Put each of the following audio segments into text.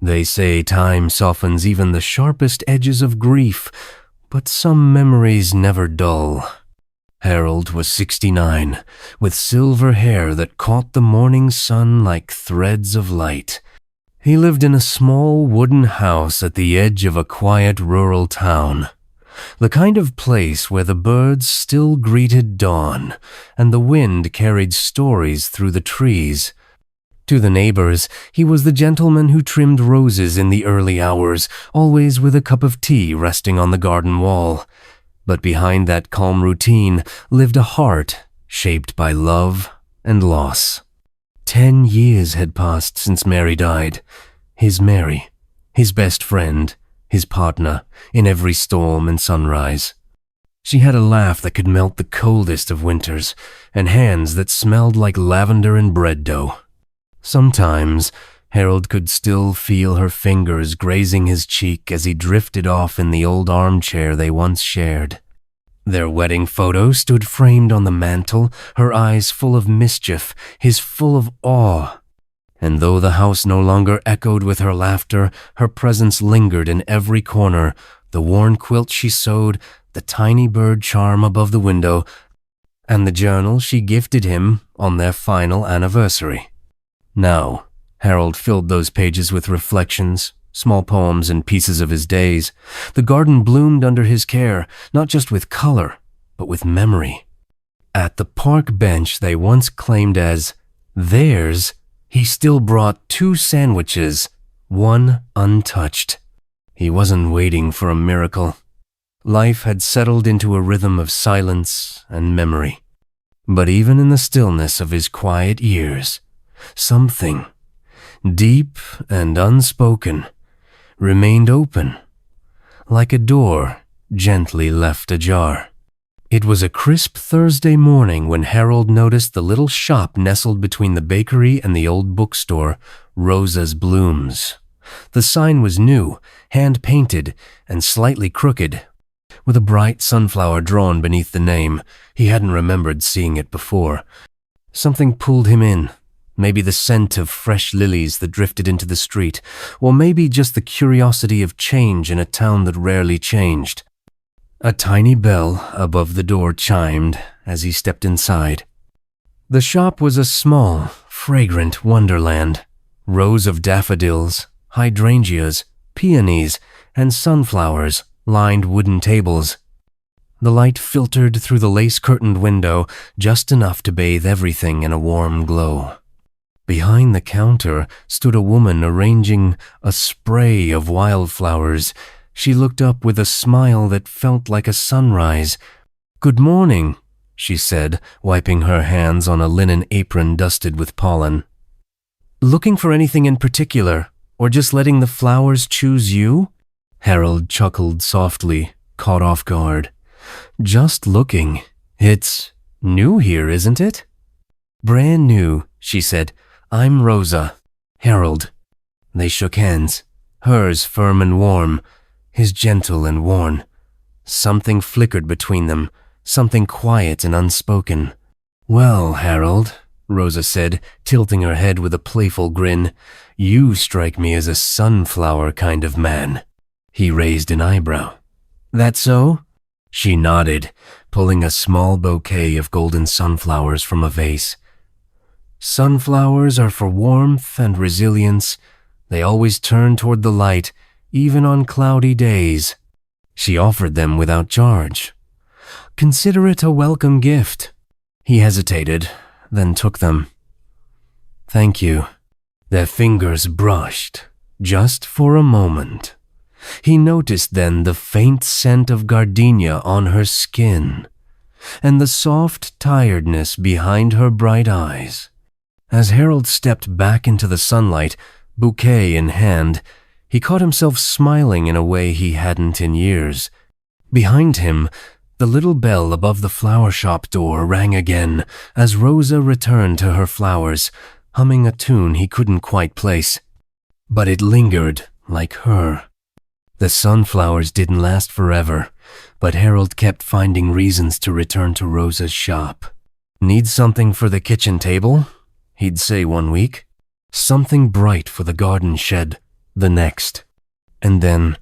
They say time softens even the sharpest edges of grief, but some memories never dull. Harold was 69, with silver hair that caught the morning sun like threads of light. He lived in a small wooden house at the edge of a quiet rural town, the kind of place where the birds still greeted dawn and the wind carried stories through the trees. To the neighbors, he was the gentleman who trimmed roses in the early hours, always with a cup of tea resting on the garden wall. But behind that calm routine lived a heart shaped by love and loss. 10 years had passed since Mary died. His Mary, his best friend, his partner in every storm and sunrise. She had a laugh that could melt the coldest of winters, and hands that smelled like lavender and bread dough. Sometimes, Harold could still feel her fingers grazing his cheek as he drifted off in the old armchair they once shared. Their wedding photo stood framed on the mantel, her eyes full of mischief, his full of awe. And though the house no longer echoed with her laughter, her presence lingered in every corner, the worn quilt she sewed, the tiny bird charm above the window, and the journal she gifted him on their final anniversary. Now, Harold filled those pages with reflections, small poems and pieces of his days. The garden bloomed under his care, not just with color, but with memory. At the park bench they once claimed as theirs, he still brought 2 sandwiches, one untouched. He wasn't waiting for a miracle. Life had settled into a rhythm of silence and memory. But even in the stillness of his quiet years, something, deep and unspoken, remained open, like a door gently left ajar. It was a crisp Thursday morning when Harold noticed the little shop nestled between the bakery and the old bookstore, Rosa's Blooms. The sign was new, hand-painted, and slightly crooked, with a bright sunflower drawn beneath the name. He hadn't remembered seeing it before. Something pulled him in. Maybe the scent of fresh lilies that drifted into the street, or maybe just the curiosity of change in a town that rarely changed. A tiny bell above the door chimed as he stepped inside. The shop was a small, fragrant wonderland. Rows of daffodils, hydrangeas, peonies, and sunflowers lined wooden tables. The light filtered through the lace-curtained window just enough to bathe everything in a warm glow. Behind the counter stood a woman arranging a spray of wildflowers. She looked up with a smile that felt like a sunrise. "Good morning," she said, wiping her hands on a linen apron dusted with pollen. "Looking for anything in particular, or just letting the flowers choose you?" Harold chuckled softly, caught off guard. "Just looking. It's new here, isn't it?" "Brand new," she said. "I'm Rosa." "Harold." They shook hands, hers firm and warm, his gentle and worn. Something flickered between them, something quiet and unspoken. "Well, Harold," Rosa said, tilting her head with a playful grin, "you strike me as a sunflower kind of man." He raised an eyebrow. "That so?" She nodded, pulling a small bouquet of golden sunflowers from a vase. "Sunflowers are for warmth and resilience. They always turn toward the light, even on cloudy days." She offered them without charge. "Consider it a welcome gift." He hesitated, then took them. "Thank you." Their fingers brushed, just for a moment. He noticed then the faint scent of gardenia on her skin, and the soft tiredness behind her bright eyes. As Harold stepped back into the sunlight, bouquet in hand, he caught himself smiling in a way he hadn't in years. Behind him, the little bell above the flower shop door rang again as Rosa returned to her flowers, humming a tune he couldn't quite place. But it lingered like her. The sunflowers didn't last forever, but Harold kept finding reasons to return to Rosa's shop. "Need something for the kitchen table?" he'd say one week. "Something bright for the garden shed, the next. And then,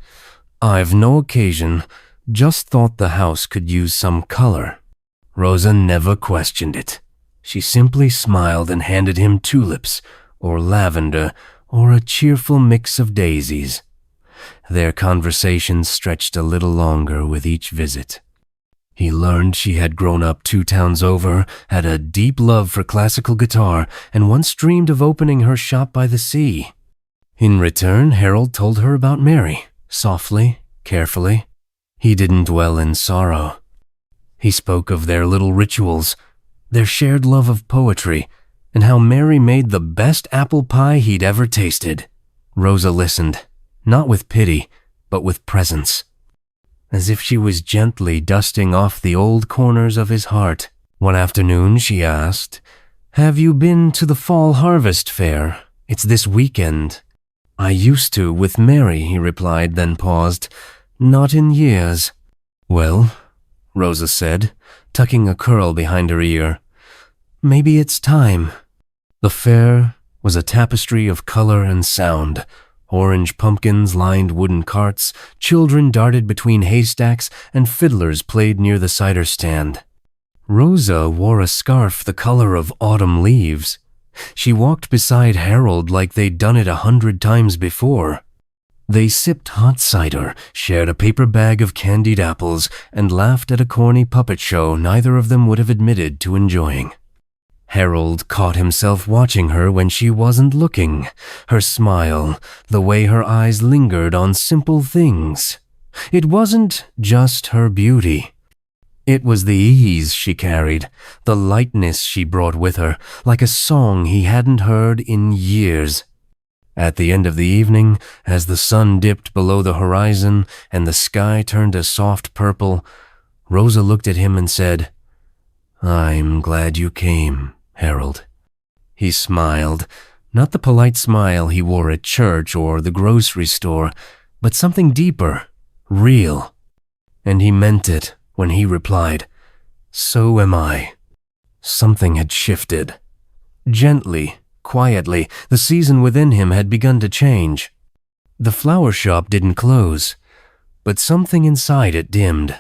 "I've no occasion, just thought the house could use some color." Rosa never questioned it. She simply smiled and handed him tulips, or lavender, or a cheerful mix of daisies. Their conversations stretched a little longer with each visit. He learned she had grown up 2 towns over, had a deep love for classical guitar, and once dreamed of opening her shop by the sea. In return, Harold told her about Mary, softly, carefully. He didn't dwell in sorrow. He spoke of their little rituals, their shared love of poetry, and how Mary made the best apple pie he'd ever tasted. Rosa listened, not with pity, but with presence, as if she was gently dusting off the old corners of his heart. One afternoon she asked, "Have you been to the fall harvest fair? It's this weekend." "I used to with Mary," he replied, then paused. "Not in years." "Well," Rosa said, tucking a curl behind her ear, "maybe it's time." The fair was a tapestry of color and sound. Orange pumpkins lined wooden carts, children darted between haystacks, and fiddlers played near the cider stand. Rosa wore a scarf the color of autumn leaves. She walked beside Harold like they'd done it 100 times before. They sipped hot cider, shared a paper bag of candied apples, and laughed at a corny puppet show neither of them would have admitted to enjoying. Harold caught himself watching her when she wasn't looking, her smile, the way her eyes lingered on simple things. It wasn't just her beauty. It was the ease she carried, the lightness she brought with her, like a song he hadn't heard in years. At the end of the evening, as the sun dipped below the horizon and the sky turned a soft purple, Rosa looked at him and said, "I'm glad you came, Harold." He smiled, not the polite smile he wore at church or the grocery store, but something deeper, real. And he meant it when he replied, "So am I." Something had shifted. Gently, quietly, the season within him had begun to change. The flower shop didn't close, but something inside it dimmed.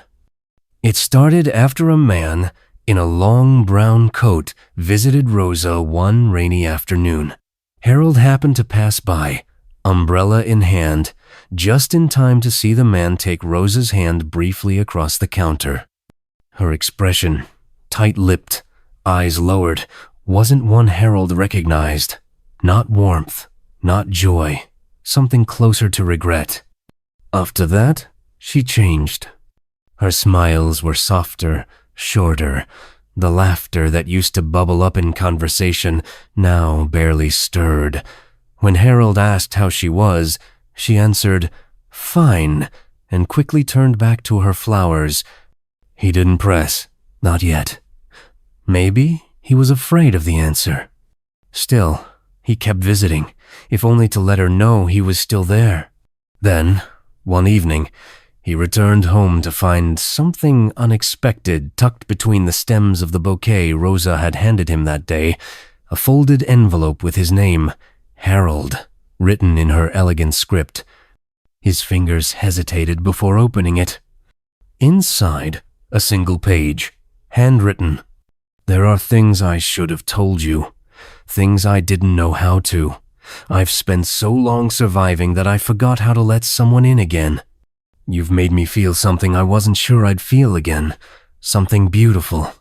It started after a man in a long brown coat visited Rosa one rainy afternoon. Harold happened to pass by, umbrella in hand, just in time to see the man take Rosa's hand briefly across the counter. Her expression, tight-lipped, eyes lowered, wasn't one Harold recognized. Not warmth, not joy, something closer to regret. After that, she changed. Her smiles were softer, shorter. The laughter that used to bubble up in conversation now barely stirred. When Harold asked how she was, she answered, "Fine," and quickly turned back to her flowers. He didn't press, not yet. Maybe he was afraid of the answer. Still, he kept visiting, if only to let her know he was still there. Then, one evening, he returned home to find something unexpected tucked between the stems of the bouquet Rosa had handed him that day, a folded envelope with his name, Harold, written in her elegant script. His fingers hesitated before opening it. Inside, a single page, handwritten. "There are things I should have told you, things I didn't know how to. I've spent so long surviving that I forgot how to let someone in again. You've made me feel something I wasn't sure I'd feel again, something beautiful.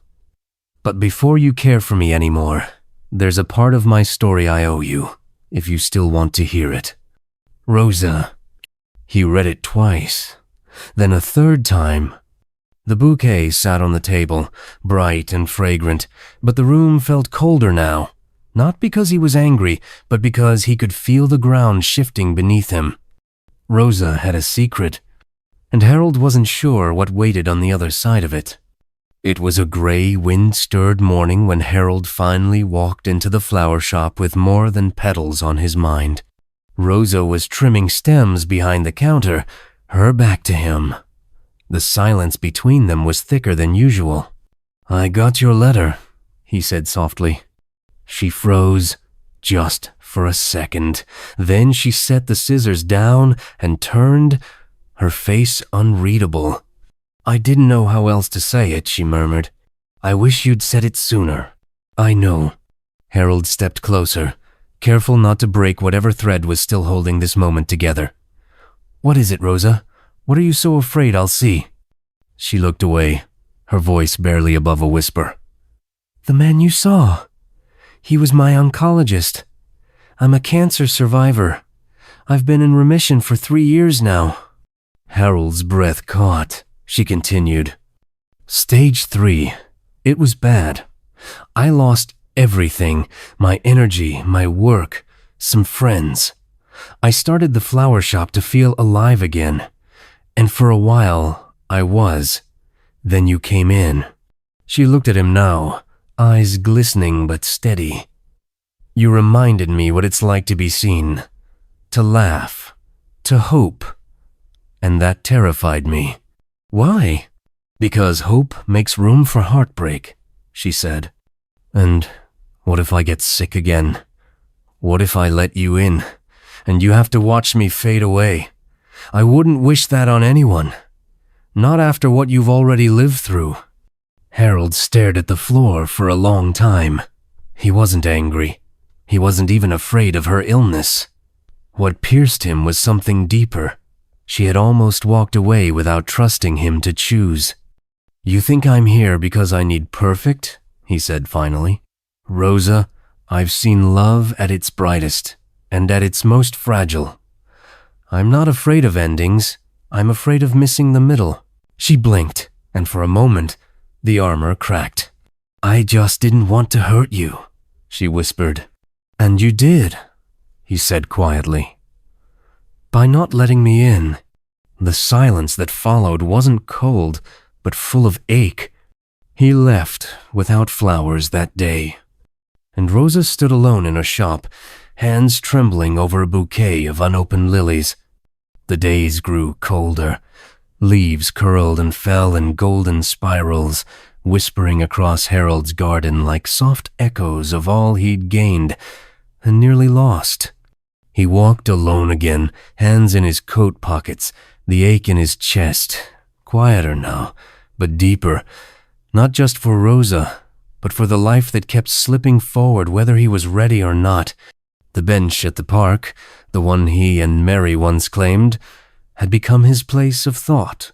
But before you care for me anymore, there's a part of my story I owe you, if you still want to hear it. Rosa." He read it twice, then a third time. The bouquet sat on the table, bright and fragrant, but the room felt colder now, not because he was angry, but because he could feel the ground shifting beneath him. Rosa had a secret, and Harold wasn't sure what waited on the other side of it. It was a gray, wind-stirred morning when Harold finally walked into the flower shop with more than petals on his mind. Rosa was trimming stems behind the counter, her back to him. The silence between them was thicker than usual. "I got your letter," he said softly. She froze, just for a second. Then she set the scissors down and turned, her face unreadable. "I didn't know how else to say it," she murmured. "I wish you'd said it sooner." "I know." Harold stepped closer, careful not to break whatever thread was still holding this moment together. "What is it, Rosa? What are you so afraid I'll see?" She looked away, her voice barely above a whisper. "The man you saw. He was my oncologist. I'm a cancer survivor. I've been in remission for 3 years now." Harold's breath caught. She continued. "Stage 3. It was bad. I lost everything, my energy, my work, some friends. I started the flower shop to feel alive again. And for a while, I was. Then you came in." She looked at him now, eyes glistening but steady. "You reminded me what it's like to be seen, to laugh, to hope. And that terrified me." "Why?" "Because hope makes room for heartbreak," she said. "And what if I get sick again? What if I let you in, and you have to watch me fade away? I wouldn't wish that on anyone. Not after what you've already lived through." Harold stared at the floor for a long time. He wasn't angry. He wasn't even afraid of her illness. What pierced him was something deeper. She had almost walked away without trusting him to choose. "You think I'm here because I need perfect?" he said finally. "Rosa, I've seen love at its brightest and at its most fragile. I'm not afraid of endings. I'm afraid of missing the middle." She blinked, and for a moment, the armor cracked. "I just didn't want to hurt you," she whispered. "And you did," he said quietly. "By not letting me in." The silence that followed wasn't cold, but full of ache. He left without flowers that day. And Rosa stood alone in her shop, hands trembling over a bouquet of unopened lilies. The days grew colder. Leaves curled and fell in golden spirals, whispering across Harold's garden like soft echoes of all he'd gained and nearly lost. He walked alone again, hands in his coat pockets, the ache in his chest, quieter now, but deeper, not just for Rosa, but for the life that kept slipping forward whether he was ready or not. The bench at the park, the one he and Mary once claimed, had become his place of thought,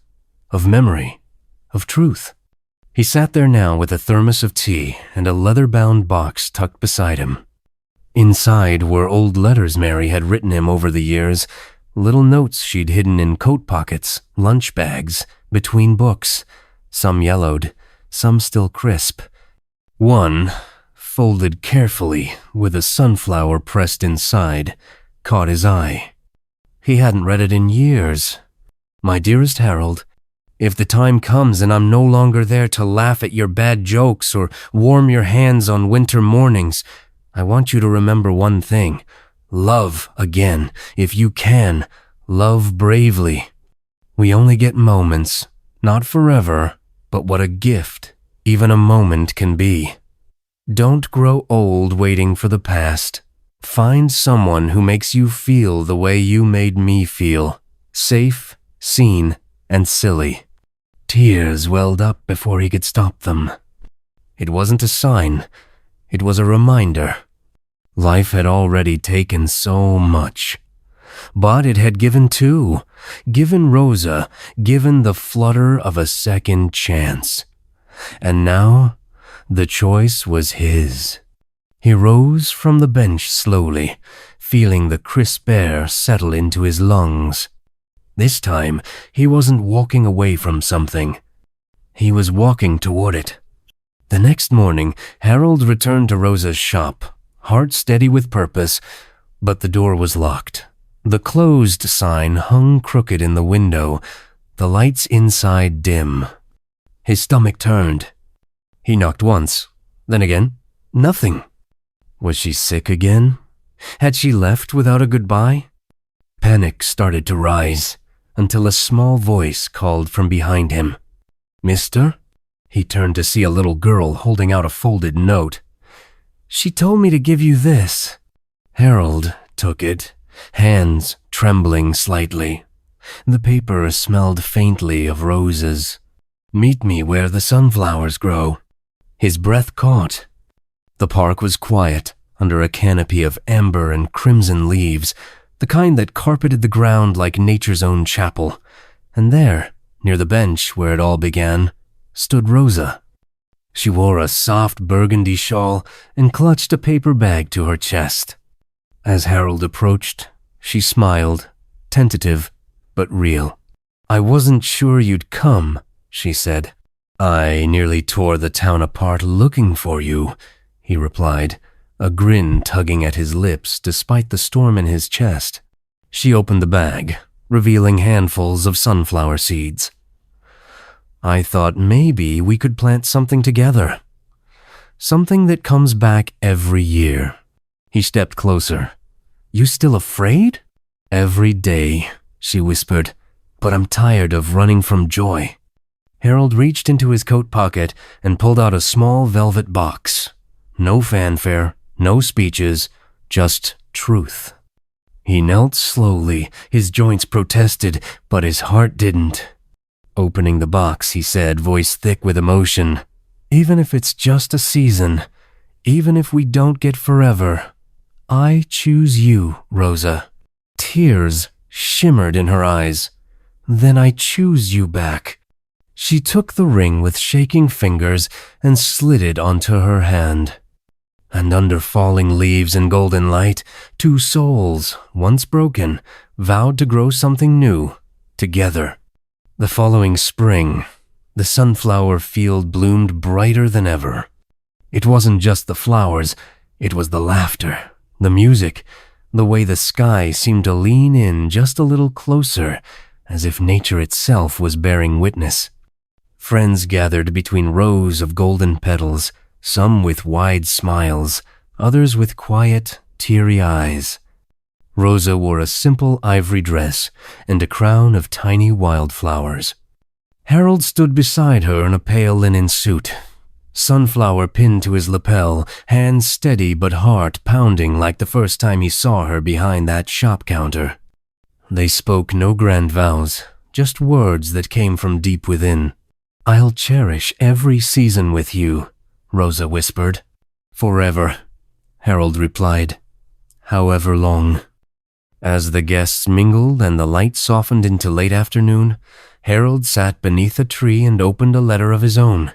of memory, of truth. He sat there now with a thermos of tea and a leather-bound box tucked beside him. Inside were old letters Mary had written him over the years, little notes she'd hidden in coat pockets, lunch bags, between books, some yellowed, some still crisp. One, folded carefully with a sunflower pressed inside, caught his eye. He hadn't read it in years. "My dearest Harold, if the time comes and I'm no longer there to laugh at your bad jokes or warm your hands on winter mornings, I want you to remember one thing. Love again. If you can, love bravely. We only get moments, not forever, but what a gift even a moment can be. Don't grow old waiting for the past. Find someone who makes you feel the way you made me feel, safe, seen, and silly." Tears welled up before he could stop them. It wasn't a sign, it was a reminder. Life had already taken so much. But it had given too, given Rosa, given the flutter of a second chance. And now, the choice was his. He rose from the bench slowly, feeling the crisp air settle into his lungs. This time, he wasn't walking away from something. He was walking toward it. The next morning, Harold returned to Rosa's shop, heart steady with purpose, but the door was locked. The closed sign hung crooked in the window, the lights inside dim. His stomach turned. He knocked once, then again, nothing. Was she sick again? Had she left without a goodbye? Panic started to rise, until a small voice called from behind him. "Mister?" He turned to see a little girl holding out a folded note. "She told me to give you this." Harold took it, hands trembling slightly. The paper smelled faintly of roses. "Meet me where the sunflowers grow." His breath caught. The park was quiet, under a canopy of amber and crimson leaves, the kind that carpeted the ground like nature's own chapel. And there, near the bench where it all began, stood Rosa. She wore a soft burgundy shawl and clutched a paper bag to her chest. As Harold approached, she smiled, tentative but real. "I wasn't sure you'd come," she said. "I nearly tore the town apart looking for you," he replied, a grin tugging at his lips despite the storm in his chest. She opened the bag, revealing handfuls of sunflower seeds. "I thought maybe we could plant something together. Something that comes back every year." He stepped closer. "You still afraid?" "Every day," she whispered, "but I'm tired of running from joy." Harold reached into his coat pocket and pulled out a small velvet box. No fanfare, no speeches, just truth. He knelt slowly, his joints protested, but his heart didn't. Opening the box, he said, voice thick with emotion, "Even if it's just a season, even if we don't get forever, I choose you, Rosa." Tears shimmered in her eyes. "Then I choose you back." She took the ring with shaking fingers and slid it onto her hand. And under falling leaves and golden light, two souls, once broken, vowed to grow something new, together. The following spring, the sunflower field bloomed brighter than ever. It wasn't just the flowers, it was the laughter, the music, the way the sky seemed to lean in just a little closer, as if nature itself was bearing witness. Friends gathered between rows of golden petals, some with wide smiles, others with quiet, teary eyes. Rosa wore a simple ivory dress and a crown of tiny wildflowers. Harold stood beside her in a pale linen suit, sunflower pinned to his lapel, hands steady but heart pounding like the first time he saw her behind that shop counter. They spoke no grand vows, just words that came from deep within. "I'll cherish every season with you," Rosa whispered. "Forever," Harold replied. "However long." As the guests mingled and the light softened into late afternoon, Harold sat beneath a tree and opened a letter of his own.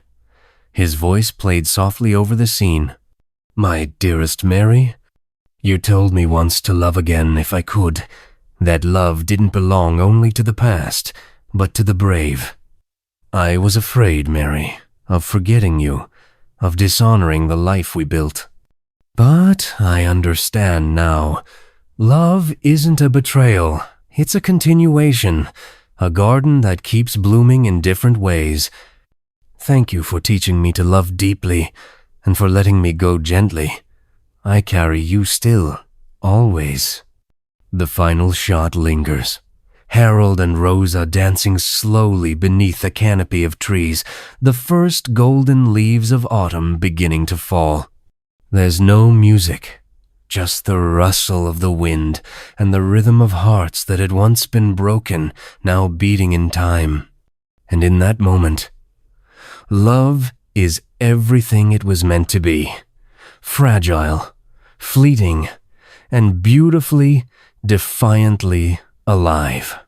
His voice played softly over the scene. "My dearest Mary, you told me once to love again if I could, that love didn't belong only to the past, but to the brave. I was afraid, Mary, of forgetting you, of dishonoring the life we built. But I understand now. Love isn't a betrayal, it's a continuation, a garden that keeps blooming in different ways. Thank you for teaching me to love deeply and for letting me go gently. I carry you still, always." The final shot lingers. Harold and Rosa dancing slowly beneath a canopy of trees, the first golden leaves of autumn beginning to fall. There's no music, just the rustle of the wind and the rhythm of hearts that had once been broken, now beating in time. And in that moment, love is everything it was meant to be. Fragile, fleeting, and beautifully, defiantly alive.